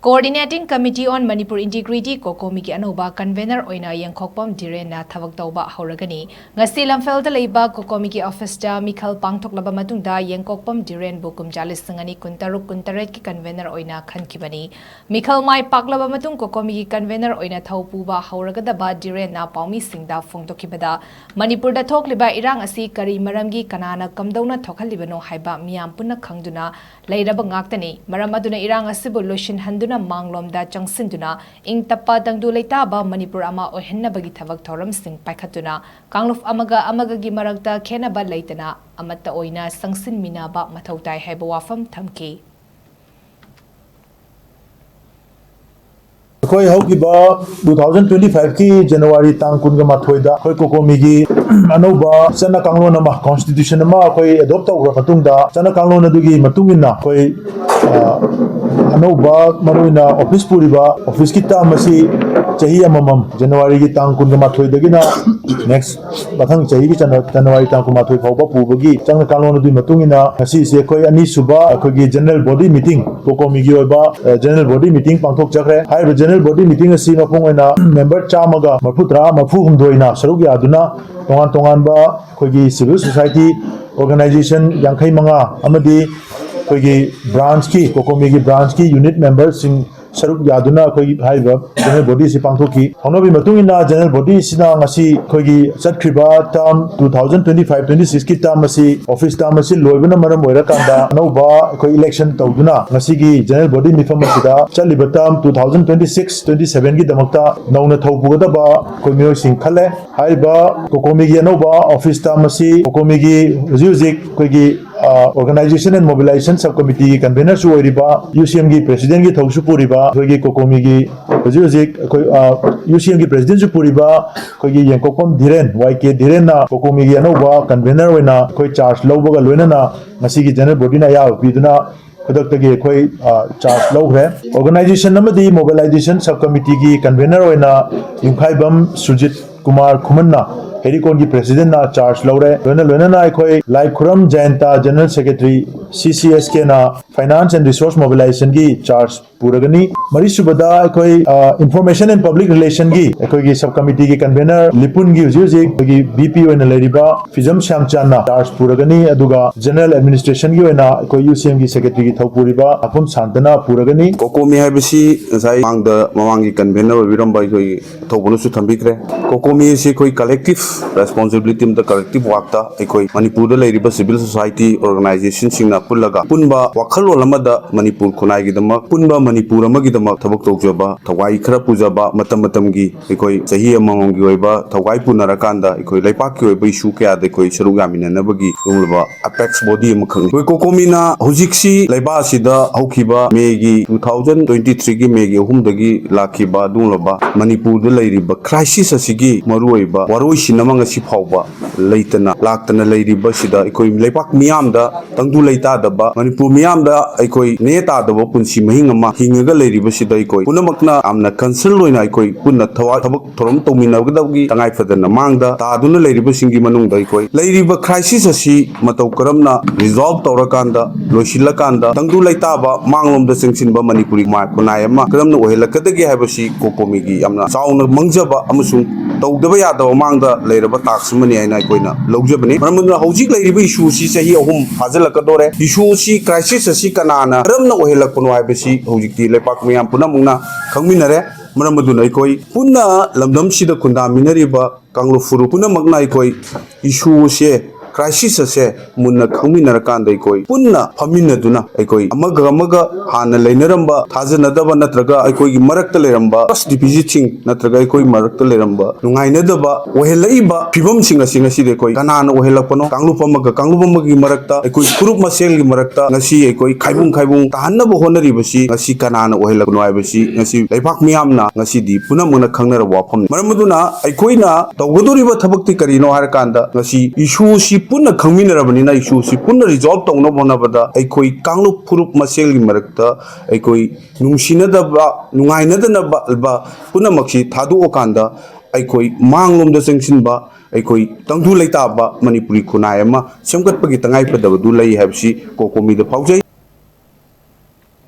Coordinating Committee on Manipur Integrity Cocomi ki Anouba Convenor Oina Yengkhokpam Dhiren na Thabak Touba Houragani ngasi lamfel da leiba Cocomi ki office da Mikhal pangthoklaba matungda Yengkhokpam Dhiren bukum 40 kuntaret ki Convenor Oina khankibani Mikhal mai paklaba matung Cocomi ki Convenor Oina Thaupuba Houragadaba Dhiren na paumi singda phongtokibada Manipur da thokliba irang asi kari maramgi kanana kamdauna thokhalibano haiba miyam punna khangduna leiraba ngaktani maram aduna irang asibu lotion handuna Manglomda Changsinduna, Ing Tapa Dangdu Leitaba, Manipur Ama Ohenabagi Thabak Thoram Sing Paikatuna, Kangluf Amagagi Maragda Kenaba Leitana, Amata Oina Sangsin Minaba Matautai Hebawafam Tamki. Koi haukiba 2025 ki January tang kunga mathoida koi Cocomi gi Anouba chana kanglona ma constitution ma koi adopt tawra matungda chana kanglona dugi matungina koi Anouba maruina office puriba office kita masi chahi amamam January gi tang kunga mathoida gina next bathang chahi gi January tang kunga mathoi phawba pubagi chana kanglona dugi matungina asi se koi ani suba koi gi general body meeting Cocomi gi oiba general body meeting pangthok chakre hai general body meeting asi mapongena member chamaga maputra mafu humdoina saruk yaduna tongan ba koigi civil society organization yankhai manga amadi koigi branch ki Cocomi gi branch ki unit members sing saruk yaduna koigi haiba general body si pangthoki honobi matungina general body sina ngasi koigi chatkriba term 2025-26 ki term asi office term asi loibana maram oira kanda Anouba koi election tawduna ngasi gi general body mifam asida chaliba term 2026-27 ki damakta nauna thawpugada ba koi myo sing khale haiba Cocomi gi Anouba office term asi Cocomi gi huzik koigi organization and mobilization subcommittee convener su oiriba UCM gi president gi thawsu puriba koigi Cocomi gi huzik UCM gi president su puriba koigi Yengkhokpam Dhiren YK Dhiren na Cocomi gi Anouba convener oina koi charge lawbaga loina na ngasi gi general body na ya biduna khudaktage koi charge lawre organization namadi mobilization subcommittee gi convener oina Yungkhaibam Sujit Kumar Khumanna Herikon ki president na charge lawre loina na koi Lai Khuram Jayanta general secretary CCSK na finance and resource mobilization gi charge puragani mari subada koi information and public relation gi koi gi subcommittee gi convener Lipun gi huzik gi BP oina leriba Fizam Shamchan na charge puragani aduga general administration gi oina koi UCM gi secretary gi thawpuriba Apum Santana puragani Cocomi haibasi sai mangda mamangi convener wiramba koi thawbunu su thambikre Cocomi si koi collective responsibility the collective work ta koi Manipur da leriba civil society organization singna pullaga punba wakhalol amada Manipur khunai gi dama punba Manipur amagi dama thabak tawjaba thawai khara pujaba matam gi koi sahi amangom gi oiba thawai punarakanda koi laipak ki oiba issue kya de koi saruk yaminana bagi umlaba apex body amakhang koi Cocomi na hujiksi laiba sida haukiba megi 2023 gi megi hum dagi lakhiba dunglaba Manipur da leiriba crisis asigi maruoiba waroi sinamanga si phawba leitana laktana leiriba sida koi laipak miyamda tangdu leita daba Manipur miyamda koi neta daba punsi mahingama hingaga leiriba sida koi punamakna amna concern loina koi punna thabak thorom tominagdagi tangai fadana mangda taduna leiriba singi manungda koi leiriba crisis asi matau karamna resolve tawrakanda loisilakanda tangdu leita ba manglomda sengsinba Manipuri ma kunayama karamna ohelakadagi habasi Cocomi gi amna sauna mangjaba amasung tawdaba yadaba mangda leiraba tax mani aina koina lawjabani maramudna hojik leiriba issue si sahi ahum hajalakadore issue si crisis asi kanana ramna ohelakpano habasi hojikti lepak miyam punamungna khangminare maramudna koi punna lamdam sida kunda minariba kanglufuru punamakna koi issue se crisis ase munna khangminara kanda koi punna phamina duna koi amaga hana leinaramba thajanadaba natraga koi gi marakta leramba first depositing natraga koi marakta leramba nungainadaba ohelaiba phibam singa si de koi kanana ohelakpano kanglupama gi marakta koi group masel gi marakta ngasi koi khaibung tahanaba honari basi ngasi kanana ohelakno aibasi ngasi laipak miyamna ngasi di punamuna khangnara wafam maramaduna koina tawgodoriba thabakti karino harakanda ngasi issue si punna khangminarabani na issue si punna resolve tawna bonabada koi kanglup furup masel gi marakta koi nungsinadaba nungainadana ba punna maksi thadu okanda koi manglom da sengsinba koi tangdu leita ba Manipuri khunai ama semgat pagi tangai padaba du lei habsi Cocomi da paujai